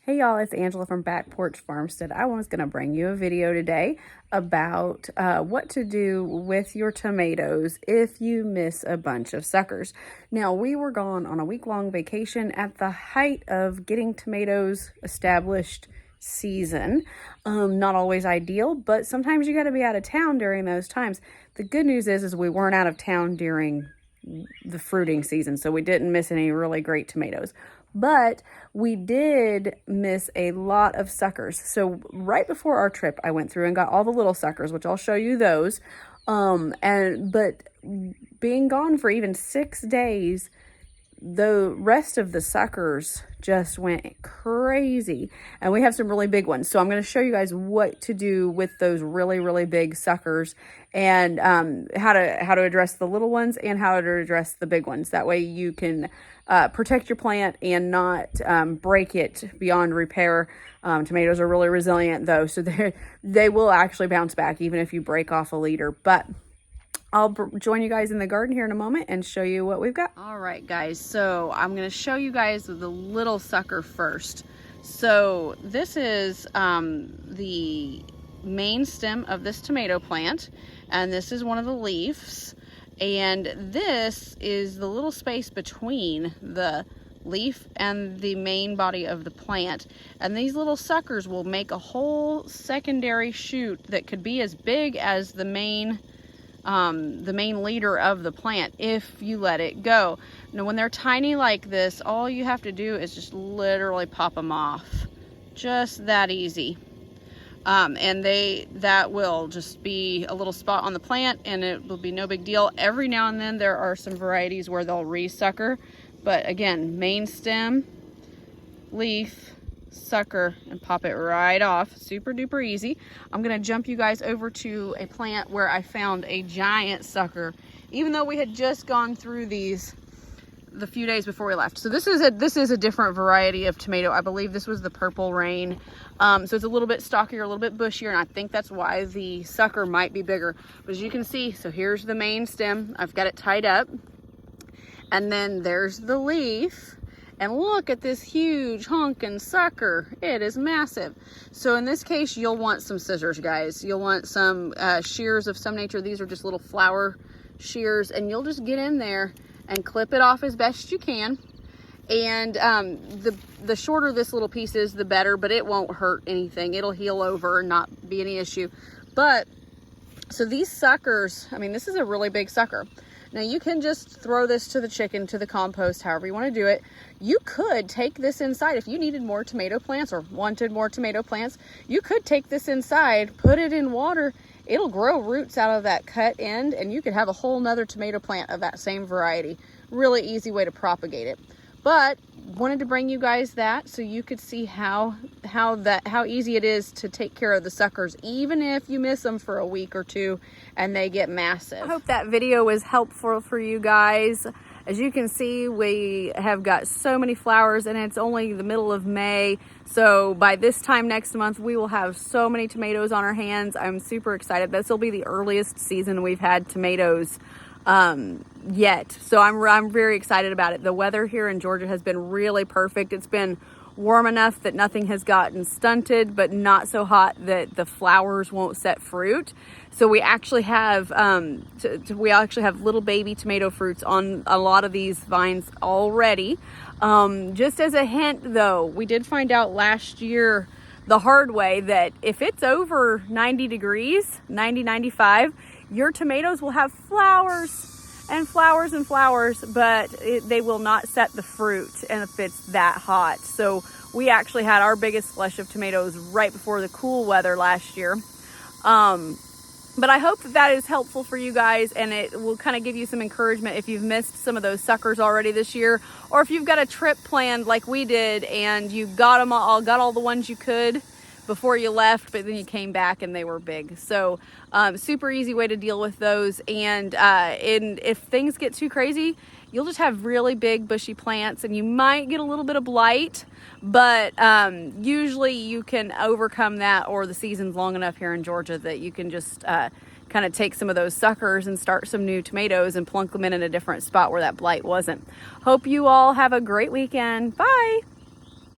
Hey y'all, it's Angela from Back Porch Farmstead. I was going to bring you a video today about what to do with your tomatoes if you miss a bunch of suckers. Now, we were gone on a week-long vacation at the height of getting tomatoes established season. Not always ideal, but sometimes you got to be out of town during those times. The good news is we weren't out of town during the fruiting season, so we didn't miss any really great tomatoes. But we did miss a lot of suckers. So right before our trip, I went through and got all the little suckers, which I'll show you those. But being gone for even 6 days, the rest of the suckers just went crazy, and we have some really big ones. So I'm going to show you guys what to do with those really big suckers, and how to address the little ones and how to address the big ones. That way you can protect your plant and not break it beyond repair. Tomatoes are really resilient though, so they will actually bounce back even if you break off a leader. But I'll join you guys in the garden here in a moment and show you what we've got. All right, guys, so I'm going to show you guys the little sucker first. So this is the main stem of this tomato plant, and this is one of the leaves, and this is the little space between the leaf and the main body of the plant. And these little suckers will make a whole secondary shoot that could be as big as the main leader of the plant if you let it go. Now, when they're tiny like this, all you have to do is just literally pop them off. Just that easy. And that will just be a little spot on the plant, and it will be no big deal. Every now and then there are some varieties where they'll resucker, but again, main stem, leaf, sucker, and pop it right off. Super duper easy. I'm gonna jump you guys over to a plant where I found a giant sucker, even though we had just gone through these the few days before we left. So this is a different variety of tomato. I believe this was the Purple Rain. So it's a little bit stockier, a little bit bushier, and I think that's why the sucker might be bigger. But as you can see, so here's the main stem. I've got it tied up, and then there's the leaf. And look at this huge honkin' sucker. It is massive. So in this case, you'll want some scissors, guys. You'll want some shears of some nature. These are just little flower shears, and you'll just get in there and clip it off as best you can. And the shorter this little piece is, the better, but it won't hurt anything. It'll heal over and not be any issue. But so these suckers, I mean, this is a really big sucker. Now you can just throw this to the chicken, to the compost, however you want to do it. You could take this inside if you needed more tomato plants or wanted more tomato plants. You could take this inside, put it in water. It'll grow roots out of that cut end, and you could have a whole nother tomato plant of that same variety. Really easy way to propagate it. But wanted to bring you guys that so you could see how easy it is to take care of the suckers, even if you miss them for a week or two and they get massive. I hope that video was helpful for you guys. As you can see, we have got so many flowers, and it's only the middle of May. So by this time next month, we will have so many tomatoes on our hands. I'm super excited. This will be the earliest season we've had tomatoes yet. So I'm very excited about it. The weather here in Georgia has been really perfect. It's been warm enough that nothing has gotten stunted, but not so hot that the flowers won't set fruit. So we actually have little baby tomato fruits on a lot of these vines already. Just as a hint though, we did find out last year the hard way that if it's over 90 degrees, 95, your tomatoes will have flowers and flowers and flowers, but they will not set the fruit, and if it's that hot. So we actually had our biggest flush of tomatoes right before the cool weather last year. But I hope that is helpful for you guys, and it will kind of give you some encouragement if you've missed some of those suckers already this year, or if you've got a trip planned like we did and you got all the ones you could before you left, but then you came back and they were big. So super easy way to deal with those. And if things get too crazy, you'll just have really big bushy plants, and you might get a little bit of blight, but usually you can overcome that, or the season's long enough here in Georgia that you can just kind of take some of those suckers and start some new tomatoes and plunk them in a different spot where that blight wasn't. Hope you all have a great weekend. Bye.